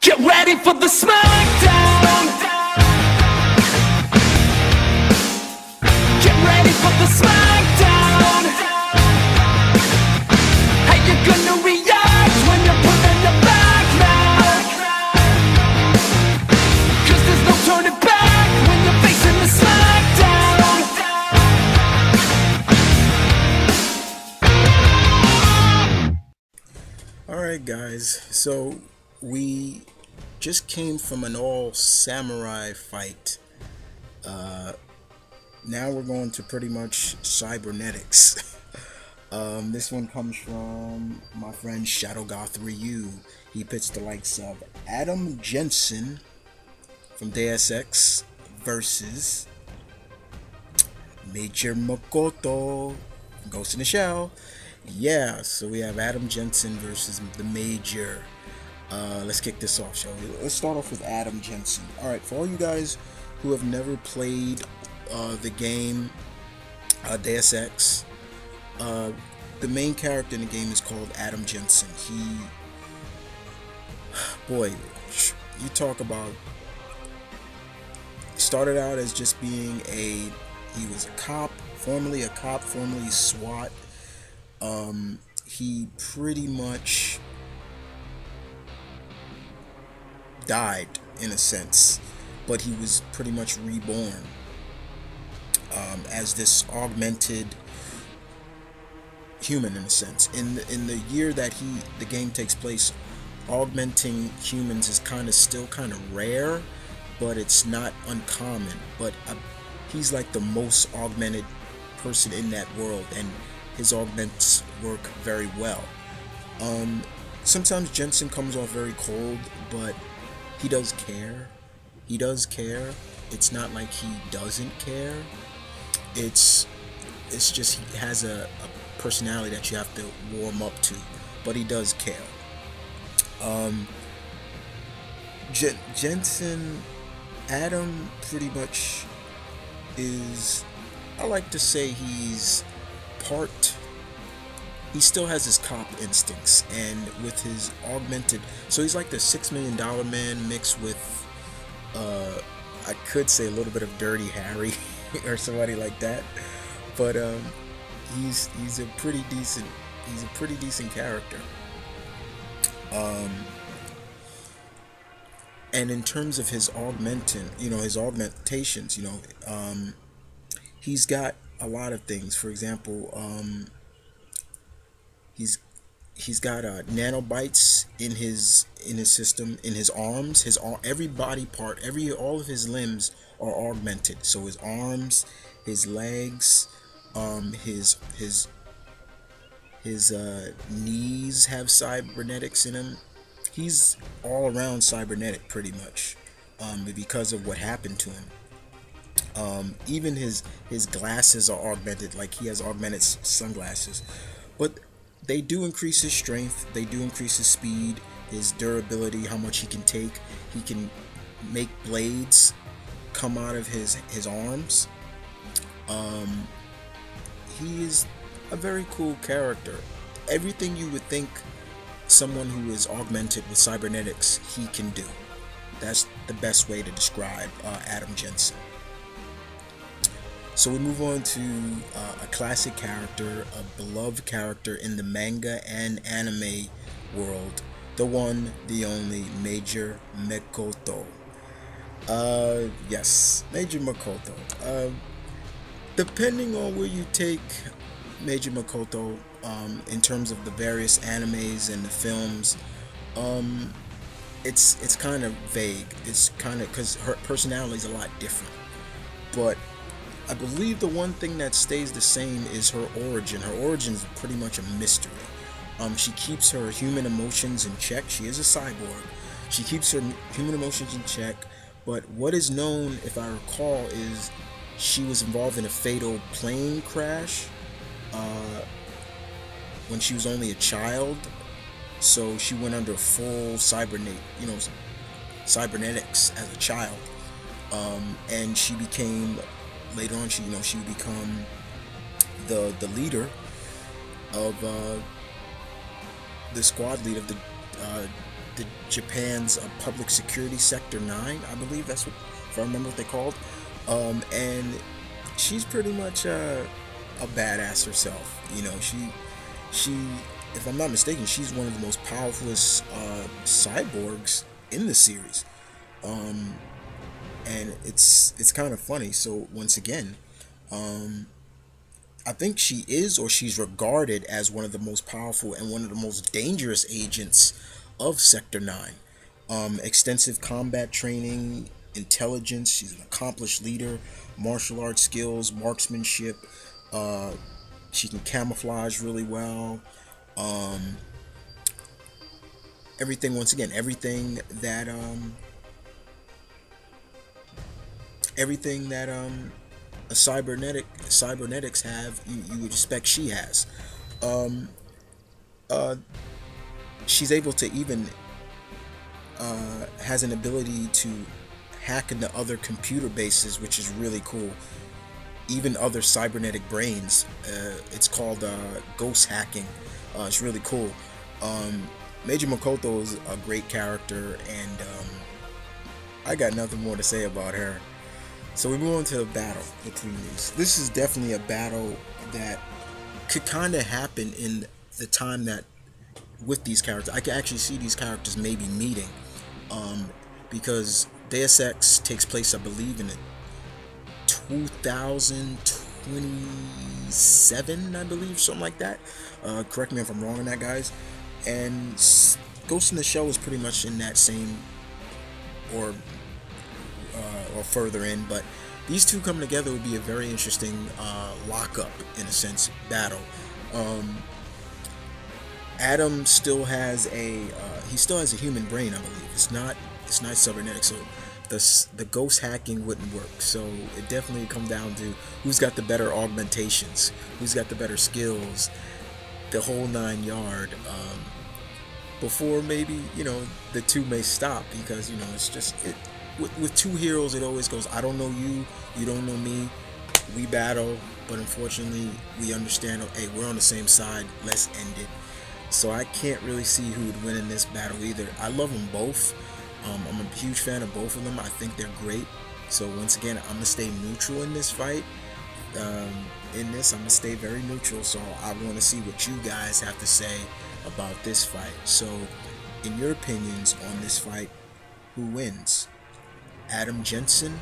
Get ready for the smackdown. Get ready for the smackdown. How you gonna react when you're put in the back now? 'Cause there's no turning back when you're facing the smackdown. Alright guys, so we just came from an all samurai fight. Now we're going to pretty much cybernetics. This one comes from my friend ShadowGothRyu. He pits the likes of Adam Jensen from Deus Ex versus Major Motoko, Ghost in the Shell. Yeah, so we have Adam Jensen versus the Major. Let's kick this off, shall we? Let's start off with Adam Jensen. Alright, for all you guys who have never played the game Deus Ex, the main character in the game is called Adam Jensen. Boy, you talk about, started out as just being he was a cop, formerly SWAT. He pretty much died in a sense, but he was pretty much reborn as this augmented human in a sense. In the year that the game takes place, augmenting humans is still kind of rare, but it's not uncommon. But he's like the most augmented person in that world, and his augments work very well. Sometimes Jensen comes off very cold, but he does care. He does care. It's not like he doesn't care. It's just he has a personality that you have to warm up to, but he does care. Jensen, Adam pretty much is, I like to say he still has his cop instincts, and with his augmented, so he's like the $6 Million Man mixed with I could say a little bit of Dirty Harry or somebody like that, but he's a pretty decent character. And in terms of his his augmentations, he's got a lot of things. For example, he's got nanobites in his system, in his arms. Every body part, all of his limbs are augmented. So his arms, his legs, his knees have cybernetics in him. He's all around cybernetic pretty much, because of what happened to him. Even his glasses are augmented, like he has augmented sunglasses, but they do increase his strength, they do increase his speed, his durability, how much he can take. He can make blades come out of his arms. He is a very cool character. Everything you would think someone who is augmented with cybernetics he can do. That's the best way to describe Adam Jensen. So we move on to a classic character, a beloved character in the manga and anime world, the one, the only, Major Motoko. Yes, Major Motoko. Depending on where you take Major Motoko, in terms of the various animes and the films, it's kind of vague. It's kind of, because her personality is a lot different, but I believe the one thing that stays the same is her origin. Her origin is pretty much a mystery. She keeps her human emotions in check. She is a cyborg. She keeps her human emotions in check, but what is known, if I recall, is she was involved in a fatal plane crash when she was only a child. So she went under full cybernetics as a child, and she became, later on, she would become the leader of the squad lead of the the Japan's public security sector 9, I believe that's what, if I remember what they called. And she's pretty much a badass herself. You know, she, if I'm not mistaken, she's one of the most powerful cyborgs in the series. And it's kind of funny. So once again, I think she is, or she's regarded as one of the most powerful and one of the most dangerous agents of Sector 9. Extensive combat training, intelligence. She's an accomplished leader, martial arts skills, marksmanship. She can camouflage really well. Everything, once again, everything that a cybernetics have, you would expect she has. She's able to even has an ability to hack into other computer bases, which is really cool. Even other cybernetic brains. It's called ghost hacking. It's really cool. Major Makoto is a great character, and I got nothing more to say about her. So we move on to the battle between these. This is definitely a battle that could kind of happen in the time that with these characters. I can actually see these characters maybe meeting, because Deus Ex takes place, I believe, in 2027, I believe, something like that. Correct me if I'm wrong on that, guys. And Ghost in the Shell is pretty much in that same or further in, but these two coming together would be a very interesting lockup, in a sense, battle. Adam still has a human brain, I believe. It's not cybernetic, so the ghost hacking wouldn't work. So it definitely come down to who's got the better augmentations, who's got the better skills, the whole 9 yard. Before maybe, you know, the two may stop, because, you know, it's just with two heroes, it always goes, I don't know you, you don't know me, we battle, but unfortunately we understand, hey, we're on the same side, let's end it. So I can't really see who would win in this battle either. I love them both. I'm a huge fan of both of them. I think they're great. So once again, I'm gonna stay neutral in this fight. I'm gonna stay very neutral. So I want to see what you guys have to say about this fight. So in your opinions on this fight, who wins? Adam Jensen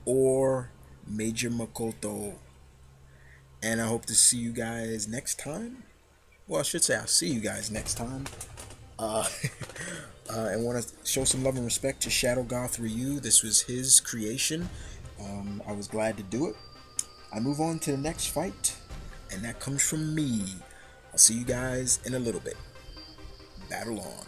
or Major Makoto? And I hope to see you guys next time. Well, I should say I'll see you guys next time. And want to show some love and respect to ShadowGothRyu. This was his creation. I was glad to do it. I move on to the next fight, and that comes from me. I'll see you guys in a little bit. Battle on.